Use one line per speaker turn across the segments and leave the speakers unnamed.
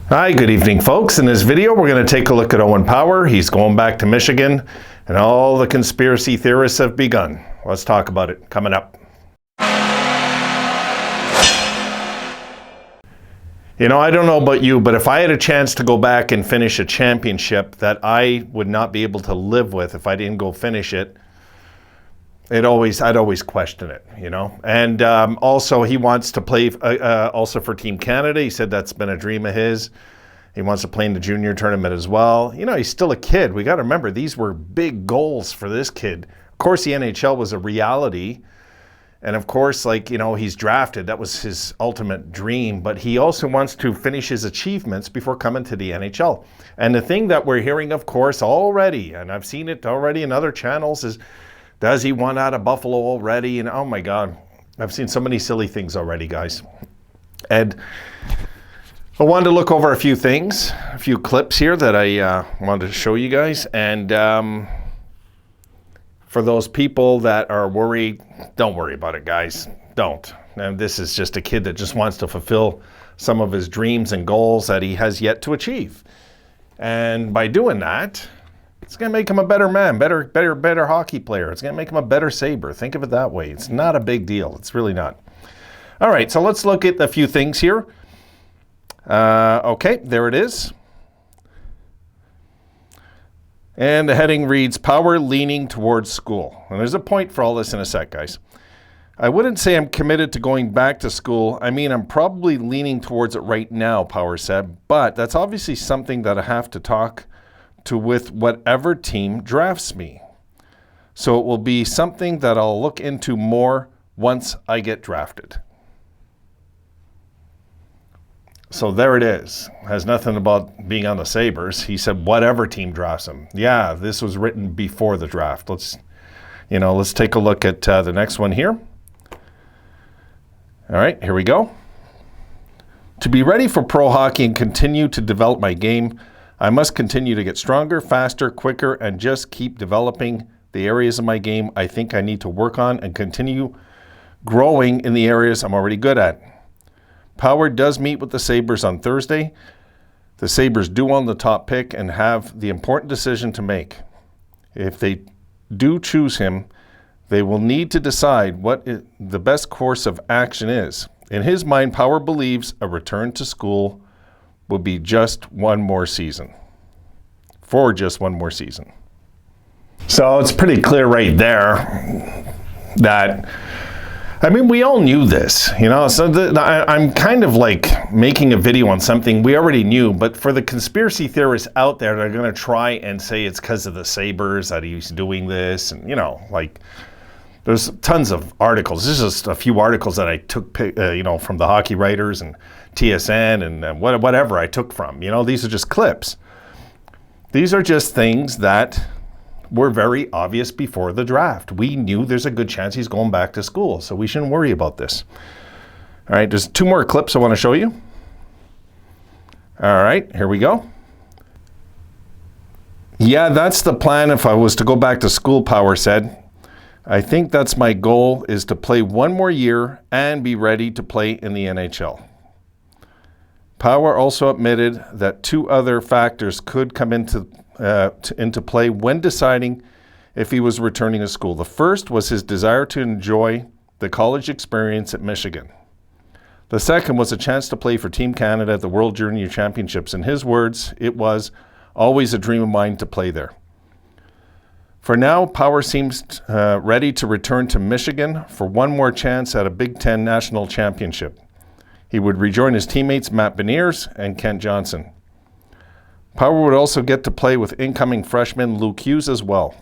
Hi, good evening, folks. In this video, we're going to take a look at Owen Power. He's going back to Michigan, and all the conspiracy theorists have begun. Let's talk about it coming up. You know, I don't know about you, but if I had a chance to go back and finish a championship that I would not be able to live with if I didn't go finish it, I'd always question it, you know. And also, he wants to play also for Team Canada. He said that's been a dream of his. He wants to play in the junior tournament as well. You know, he's still a kid. We got to remember, these were big goals for this kid. Of course, the NHL was a reality. And of course, like, you know, he's drafted. That was his ultimate dream. But he also wants to finish his achievements before coming to the NHL. And the thing that we're hearing, of course, already, and I've seen it already in other channels, is, does he want out of Buffalo already? And oh my God, I've seen so many silly things already, guys. And I wanted to look over a few things, a few clips here that I wanted to show you guys. And for those people that are worried, don't worry about it, guys. Don't. And this is just a kid that just wants to fulfill some of his dreams and goals that he has yet to achieve. And by doing that, it's going to make him a better man, better hockey player. It's going to make him a better Sabre. Think of it that way. It's not a big deal. It's really not. All right, so let's look at a few things here. Okay, there it is. And the heading reads, Power leaning towards school. And there's a point for all this in a sec, guys. I wouldn't say I'm committed to going back to school. I mean, I'm probably leaning towards it right now, Power said. But that's obviously something that I have to talk to with whatever team drafts me. So it will be something that I'll look into more once I get drafted. So there it is. Has nothing about being on the Sabres. He said whatever team drafts him. Yeah, this was written before the draft. Let's take a look at the next one here. All right, here we go. To be ready for pro hockey and continue to develop my game, I must continue to get stronger, faster, quicker, and just keep developing the areas of my game I think I need to work on and continue growing in the areas I'm already good at. Power does meet with the Sabres on Thursday. The Sabres do own the top pick and have the important decision to make. If they do choose him, they will need to decide what the best course of action is. In his mind, Power believes a return to school will be just one more season. For just one more season. So it's pretty clear right there that, I mean, we all knew this, you know, so I'm kind of like making a video on something we already knew, but for the conspiracy theorists out there, they're going to try and say it's because of the Sabres that he's doing this. And, you know, like, there's tons of articles. This is just a few articles that I took, you know, from the hockey writers and TSN and whatever I took from. You know, these are just clips. These are just things that were very obvious before the draft. We knew there's a good chance he's going back to school, so we shouldn't worry about this. All right, there's two more clips I want to show you. All right, here we go. Yeah, that's the plan if I was to go back to school, Power said. I think that's my goal, is to play one more year and be ready to play in the NHL. Power also admitted that two other factors could come into play when deciding if he was returning to school. The first was his desire to enjoy the college experience at Michigan. The second was a chance to play for Team Canada at the World Junior Championships. In his words, it was always a dream of mine to play there. For now, Power seems ready to return to Michigan for one more chance at a Big Ten National Championship. He would rejoin his teammates Matt Beniers and Kent Johnson. Power would also get to play with incoming freshman Luke Hughes as well.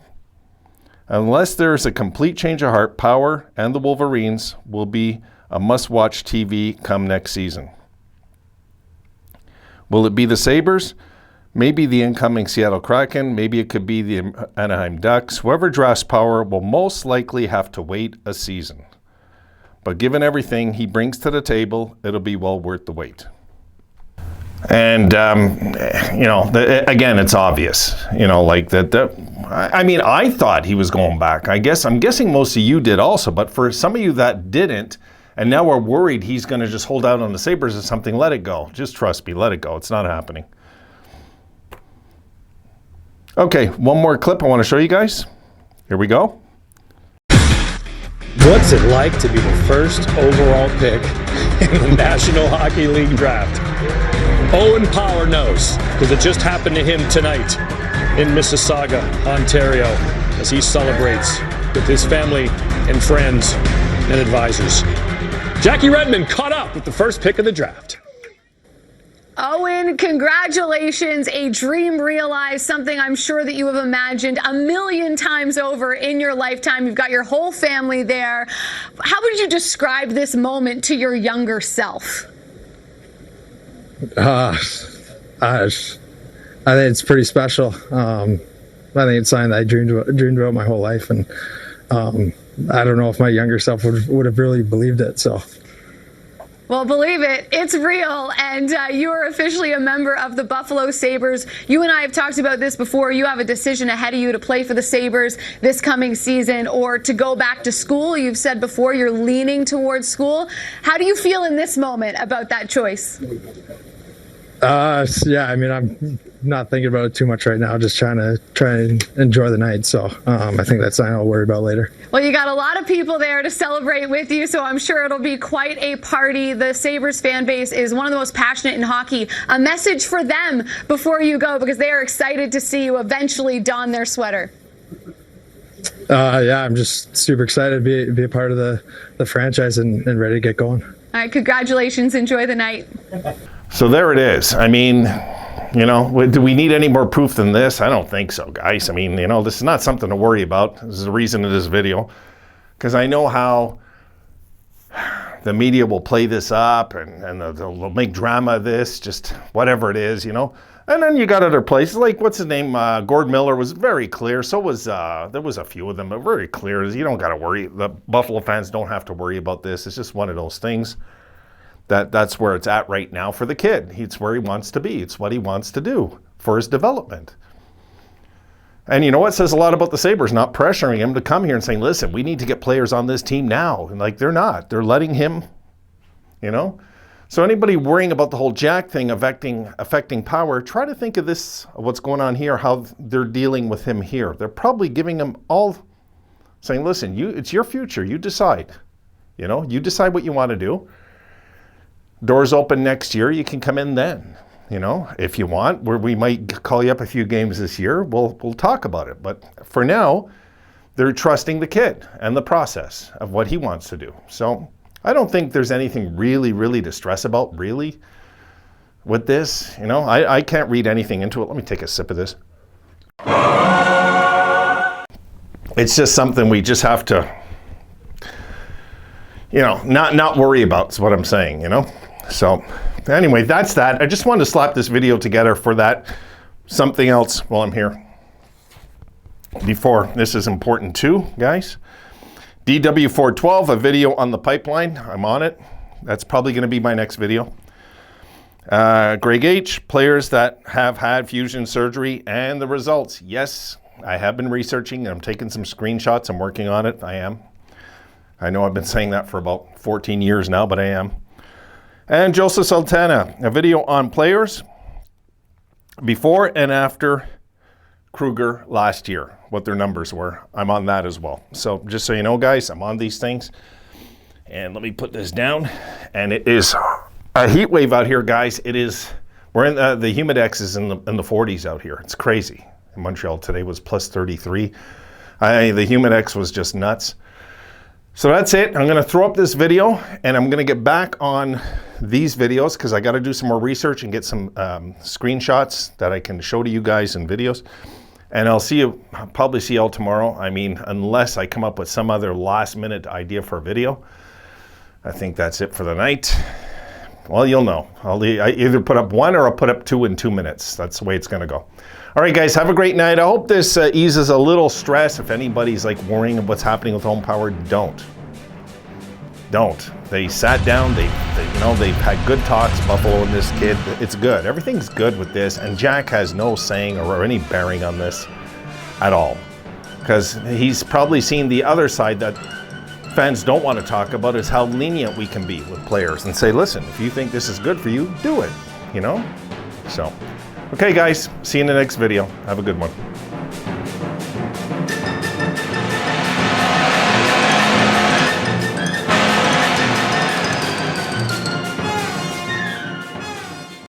Unless there is a complete change of heart, Power and the Wolverines will be a must-watch TV come next season. Will it be the Sabres? Maybe the incoming Seattle Kraken, maybe it could be the Anaheim Ducks. Whoever drafts Power will most likely have to wait a season. But given everything he brings to the table, it'll be well worth the wait. And, you know, again, it's obvious, you know, like that. I mean, I thought he was going back. I'm guessing most of you did also, but for some of you that didn't, And now we're worried he's going to just hold out on the Sabres or something. Let it go. Just trust me. Let it go. It's not happening. Okay, one more clip I want to show you guys. Here we go.
What's it like to be the first overall pick in the National Hockey League draft? Owen Power knows, because it just happened to him tonight in Mississauga, Ontario, as he celebrates with his family and friends and advisors. Jackie Redmond caught up with the first pick of the draft.
Owen, congratulations. A dream realized, something I'm sure that you have imagined a million times over in your lifetime. You've got your whole family there. How would you describe this moment to your younger self?
I think it's pretty special. I think it's something that I dreamed about my whole life, and I don't know if my younger self would have really believed it. So.
Well, believe it, it's real, and you are officially a member of the Buffalo Sabres. You and I have talked about this before. You have a decision ahead of you to play for the Sabres this coming season or to go back to school. You've said before you're leaning towards school. How do you feel in this moment about that choice?
Yeah, I mean, I'm not thinking about it too much right now, just trying to enjoy the night. So I think that's something I'll worry about later.
Well, you got a lot of people there to celebrate with you, so I'm sure it'll be quite a party. The Sabres fan base is one of the most passionate in hockey. A message for them before you go, because they are excited to see you eventually don their sweater.
Yeah, I'm just super excited to be a part of the franchise and ready to get going.
All right, congratulations. Enjoy the night.
So there it is. I mean, you know, do we need any more proof than this? I don't think so, guys. I mean, you know, this is not something to worry about. This is the reason of this video, because I know how the media will play this up and they'll make drama of this, just whatever it is, you know. And then you got other places like, what's his name? Gord Miller was very clear. So was, there was a few of them, but very clear. You don't got to worry. The Buffalo fans don't have to worry about this. It's just one of those things. That's where it's at right now for the kid. It's where he wants to be. It's what he wants to do for his development. And you know what? Says a lot about the Sabres not pressuring him to come here and saying, listen, we need to get players on this team now. And like, they're not. They're letting him, you know. So anybody worrying about the whole Jack thing affecting Power, try to think of this, what's going on here, how they're dealing with him here. They're probably giving him all, saying, listen, it's your future. You decide. You know, you decide what you want to do. Doors open next year. You can come in then, you know, if you want. We might call you up a few games this year. We'll talk about it. But for now, they're trusting the kid and the process of what he wants to do. So I don't think there's anything really, really to stress about, really, with this. You know, I can't read anything into it. Let me take a sip of this. It's just something we just have to, you know, not worry about is what I'm saying, you know. So anyway, that's that. I just wanted to slap this video together for that. Something else while I'm here. Before, this is important too, guys. DW412, a video on the pipeline. I'm on it. That's probably going to be my next video. Greg H, players that have had fusion surgery and the results. Yes, I have been researching. I'm taking some screenshots. I'm working on it. I am. I know I've been saying that for about 14 years now, but I am. And Joseph Sultana, a video on players before and after Kruger last year, what their numbers were. I'm on that as well. So just so you know, guys, I'm on these things. And let me put this down. And it is a heat wave out here, guys. It is, we're in the humidex is in the 40s out here. It's crazy. In Montreal today was plus 33. The humidex was just nuts. So that's it. I'm going to throw up this video and I'm going to get back on these videos because I got to do some more research and get some screenshots that I can show to you guys in videos. And I'll probably see you all tomorrow. I mean, unless I come up with some other last minute idea for a video. I think that's it for the night. Well, you'll know. I either put up one or I'll put up two in 2 minutes. That's the way it's going to go. All right, guys, have a great night. I hope this eases a little stress. If anybody's like worrying of what's happening with Home Power, don't. They sat down. They've had good talks, Buffalo and this kid. It's good. Everything's good with this. And Jack has no saying or any bearing on this at all. Because he's probably seen the other side that fans don't want to talk about is how lenient we can be with players and say, listen, if you think this is good for you, do it, you know? So, okay guys, see you in the next video. Have a good one.